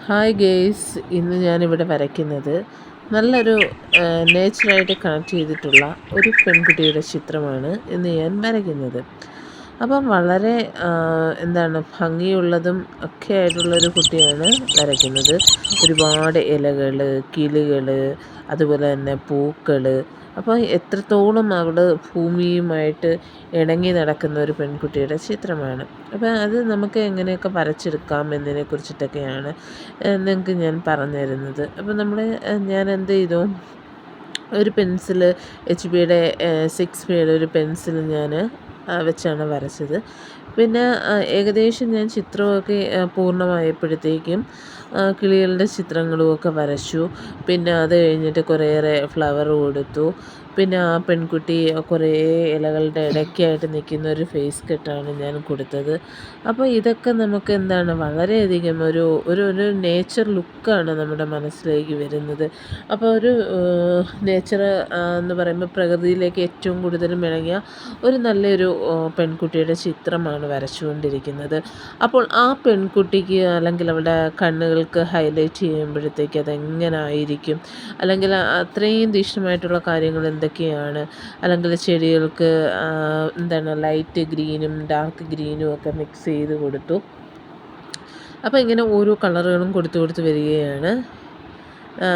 Hi guys, ഇന്ന് ഞാനിവിടെ വരയ്ക്കുന്നത് നല്ലൊരു നേച്ചറായിട്ട് കണക്ട് ചെയ്തിട്ടുള്ള ഒരു പെൺകുട്ടിയുടെ ചിത്രമാണ് ഇന്ന് ഞാൻ വരയ്ക്കുന്നത്. അപ്പം വളരെ ഭംഗിയുള്ളതും ഒക്കെ ആയിട്ടുള്ളൊരു കുട്ടിയാണ് വരയ്ക്കുന്നത്. ഒരുപാട് ഇലകൾ, കിളികൾ, അതുപോലെ തന്നെ പൂക്കൾ. അപ്പോൾ എത്രത്തോളം അവൾ ഭൂമിയുമായിട്ട് ഇണങ്ങി നടക്കുന്ന ഒരു പെൺകുട്ടിയുടെ ചിത്രമാണ്. അപ്പോൾ അത് നമുക്ക് എങ്ങനെയൊക്കെ വരച്ചെടുക്കാം എന്നതിനെ കുറിച്ചിട്ടൊക്കെയാണ് നിങ്ങൾക്ക് ഞാൻ പറഞ്ഞു തരുന്നത്. അപ്പോൾ ഞാൻ എന്ത് ചെയ്തു, ഒരു പെൻസില് എച്ച് ബിയുടെ 6B ഒരു പെൻസിൽ ഞാൻ വെച്ചാണ് വരച്ചത്. പിന്നെ ഏകദേശം ഞാൻ ചിത്രമൊക്കെ പൂർണ്ണമായപ്പോഴത്തേക്കും കിളികളുടെ ചിത്രങ്ങളുമൊക്കെ വരച്ചു. പിന്നെ അത് കഴിഞ്ഞിട്ട് കുറേയേറെ ഫ്ലവർ കൊടുത്തു. പിന്നെ ആ പെൺകുട്ടി കുറേ ഇലകളുടെ ഇടയ്ക്കായിട്ട് നിൽക്കുന്ന ഒരു ഫേസ് കട്ടാണ് ഞാൻ കൊടുത്തത്. അപ്പോൾ ഇതൊക്കെ നമുക്ക് വളരെയധികം ഒരു ഒരു ഒരു നേച്ചർ ലുക്കാണ് നമ്മുടെ മനസ്സിലേക്ക് വരുന്നത്. അപ്പോൾ ഒരു നേച്ചർ എന്ന് പറയുമ്പോൾ പ്രകൃതിയിലേക്ക് ഏറ്റവും കൂടുതലും ഇണങ്ങിയ ഒരു നല്ലൊരു പെൺകുട്ടിയുടെ ചിത്രമാണ് വരച്ചുകൊണ്ടിരിക്കുന്നത്. അപ്പോൾ ആ പെൺകുട്ടിക്ക് അല്ലെങ്കിൽ അവളുടെ കണ്ണുകൾക്ക് ഹൈലൈറ്റ് ചെയ്യുമ്പോഴത്തേക്ക് അതെങ്ങനെ ആയിരിക്കും, അല്ലെങ്കിൽ അത്രയും തീക്ഷ്ണമായിട്ടുള്ള കാര്യങ്ങൾ എന്തൊക്കെയാണ്, അല്ലെങ്കിൽ ചെടികൾക്ക് ലൈറ്റ് ഗ്രീനും ഡാർക്ക് ഗ്രീനും ഒക്കെ മിക്സ് ചെയ്ത് കൊടുത്തു. അപ്പോൾ ഇങ്ങനെ ഓരോ കളറുകളും കൊടുത്ത് വരികയാണ്.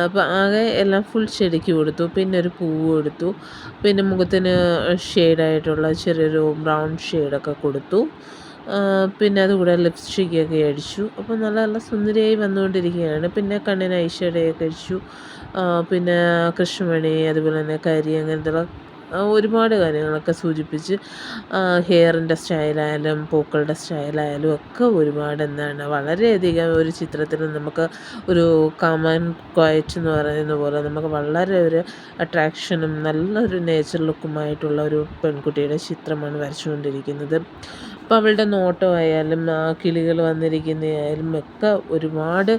അപ്പോൾ ആകെ എല്ലാം ഫുൾ ചെടിക്ക് കൊടുത്തു. പിന്നെ ഒരു പൂവ് കൊടുത്തു. പിന്നെ മുഖത്തിന് ഷെയ്ഡായിട്ടുള്ള ചെറിയൊരു ബ്രൗൺ ഷെയ്ഡൊക്കെ കൊടുത്തു. പിന്നെ അതുകൂടെ ലിപ്സ്റ്റിക്കൊക്കെ അടിച്ചു. അപ്പോൾ നല്ല നല്ല സുന്ദരിയായി വന്നുകൊണ്ടിരിക്കുകയാണ്. പിന്നെ കണ്ണിന് ഐ ഷാഡോയൊക്കെ അടിച്ചു. പിന്നെ കൃഷ്ണമണി, അതുപോലെ തന്നെ കരി, അങ്ങനത്തുള്ള ഒരുപാട് കാര്യങ്ങളൊക്കെ സൂചിപ്പിച്ച് ഹെയറിൻ്റെ സ്റ്റൈലായാലും പൂക്കളുടെ സ്റ്റൈലായാലും ഒക്കെ ഒരുപാട് വളരെയധികം ഒരു ചിത്രത്തിൽ നമുക്ക് ഒരു കാം ആൻഡ് ക്വയറ്റ് എന്ന് പറയുന്ന പോലെ നമുക്ക് വളരെ ഒരു അട്രാക്ഷനും നല്ലൊരു നേച്ചർ ലുക്കുമായിട്ടുള്ള ഒരു പെൺകുട്ടിയുടെ ചിത്രമാണ് വരച്ചുകൊണ്ടിരിക്കുന്നത്. അപ്പോൾ അവളുടെ നോട്ടമായാലും കിളികൾ വന്നിരിക്കുന്നതായാലും ഒക്കെ ഒരുപാട്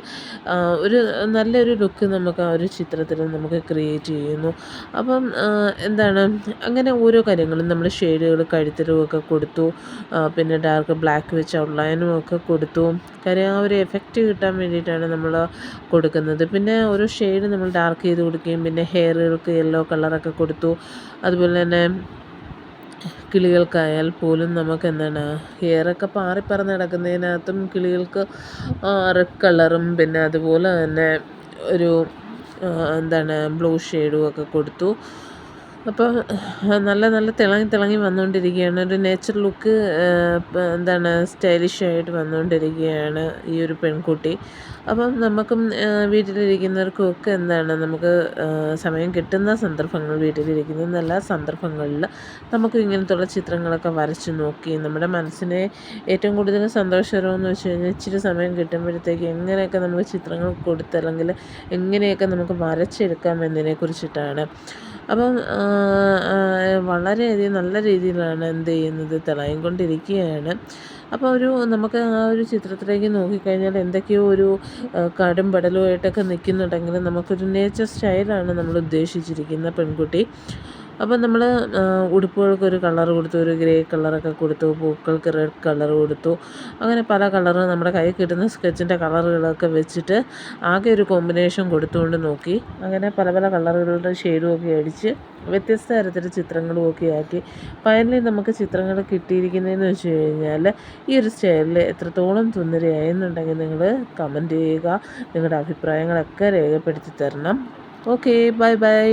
ഒരു നല്ലൊരു ലുക്ക് നമുക്ക് ആ ഒരു ചിത്രത്തിൽ നമുക്ക് ക്രിയേറ്റ് ചെയ്യുന്നു. അപ്പം അങ്ങനെ ഓരോ കാര്യങ്ങളും നമ്മൾ ഷെയ്ഡുകൾ കഴുത്തിലുമൊക്കെ കൊടുത്തു. പിന്നെ ഡാർക്ക് ബ്ലാക്ക് വെച്ച് ഔട്ട്ലൈനും ഒക്കെ കൊടുത്തു. കാര്യം ആ ഒരു എഫക്റ്റ് കിട്ടാൻ വേണ്ടിയിട്ടാണ് നമ്മൾ കൊടുക്കുന്നത്. പിന്നെ ഓരോ ഷെയ്ഡ് നമ്മൾ ഡാർക്ക് ചെയ്ത് കൊടുക്കുകയും പിന്നെ ഹെയറുകൾക്ക് യെല്ലോ കളറൊക്കെ കൊടുത്തു. അതുപോലെ തന്നെ കിളികൾക്കായാൽ പോലും നമുക്ക് ഹെയറൊക്കെ പാറിപ്പറന്ന് നടക്കുന്നതിനകത്തും കിളികൾക്ക് റെഡ് കളറും പിന്നെ അതുപോലെ തന്നെ ഒരു ബ്ലൂ ഷെയ്ഡും ഒക്കെ കൊടുത്തു. അപ്പോൾ നല്ല നല്ല തിളങ്ങി വന്നുകൊണ്ടിരിക്കുകയാണ്. ഒരു നേച്ചർ ലുക്ക് സ്റ്റൈലിഷായിട്ട് വന്നുകൊണ്ടിരിക്കുകയാണ് ഈ ഒരു പെൺകുട്ടി. അപ്പം നമുക്കും വീട്ടിലിരിക്കുന്നവർക്കും ഒക്കെ നമുക്ക് സമയം കിട്ടുന്ന സന്ദർഭങ്ങൾ, വീട്ടിലിരിക്കുന്ന നല്ല സന്ദർഭങ്ങളിൽ നമുക്ക് ഇങ്ങനത്തുള്ള ചിത്രങ്ങളൊക്കെ വരച്ച് നോക്കി നമ്മുടെ മനസ്സിനെ ഏറ്റവും കൂടുതൽ സന്തോഷകരമെന്ന് വെച്ച് കഴിഞ്ഞാൽ ഇച്ചിരി സമയം കിട്ടുമ്പോഴത്തേക്ക് എങ്ങനെയൊക്കെ നമുക്ക് ചിത്രങ്ങൾ കൊടുത്ത് അല്ലെങ്കിൽ എങ്ങനെയൊക്കെ നമുക്ക് വരച്ചെടുക്കാം എന്നതിനെ കുറിച്ചിട്ടാണ്. അപ്പം വളരെയധികം നല്ല രീതിയിലാണ് തിളങ്ങിക്കൊണ്ടിരിക്കുകയാണ്. അപ്പോൾ നമുക്ക് ആ ഒരു ചിത്രത്തിലേക്ക് നോക്കിക്കഴിഞ്ഞാൽ എന്തൊക്കെയോ ഒരു കാടും പടലുമായിട്ടൊക്കെ നിൽക്കുന്നുണ്ടെങ്കിൽ നമുക്കൊരു നേച്ചർ സ്റ്റൈലാണ് നമ്മൾ ഉദ്ദേശിച്ചിരിക്കുന്ന പെൺകുട്ടി. അപ്പം നമ്മൾ ഉടുപ്പുകൾക്കൊരു കളർ കൊടുത്തു, ഒരു ഗ്രേ കളറൊക്കെ കൊടുത്തു, പൂക്കൾക്ക് റെഡ് കളർ കൊടുത്തു. അങ്ങനെ പല കളറ് നമ്മുടെ കയ്യിൽ കിട്ടുന്ന സ്കെച്ചിൻ്റെ കളറുകളൊക്കെ വെച്ചിട്ട് ആകെ ഒരു കോമ്പിനേഷൻ കൊടുത്തുകൊണ്ട് നോക്കി. അങ്ങനെ പല പല കളറുകളുടെ ഷെയ്ഡും ഒക്കെ അടിച്ച് വ്യത്യസ്ത തരത്തിൽ ചിത്രങ്ങളും ഒക്കെ ആക്കി ഫൈനലി നമുക്ക് ചിത്രങ്ങൾ കിട്ടിയിരിക്കുന്നതെന്ന് വെച്ച് കഴിഞ്ഞാൽ ഈ ഒരു സ്റ്റൈലിൽ എത്രത്തോളം സുന്ദരിയായെന്നുണ്ടെങ്കിൽ നിങ്ങൾ കമൻറ്റ് ചെയ്യുക. നിങ്ങളുടെ അഭിപ്രായങ്ങളൊക്കെ രേഖപ്പെടുത്തി തരണം. Okay, bye bye.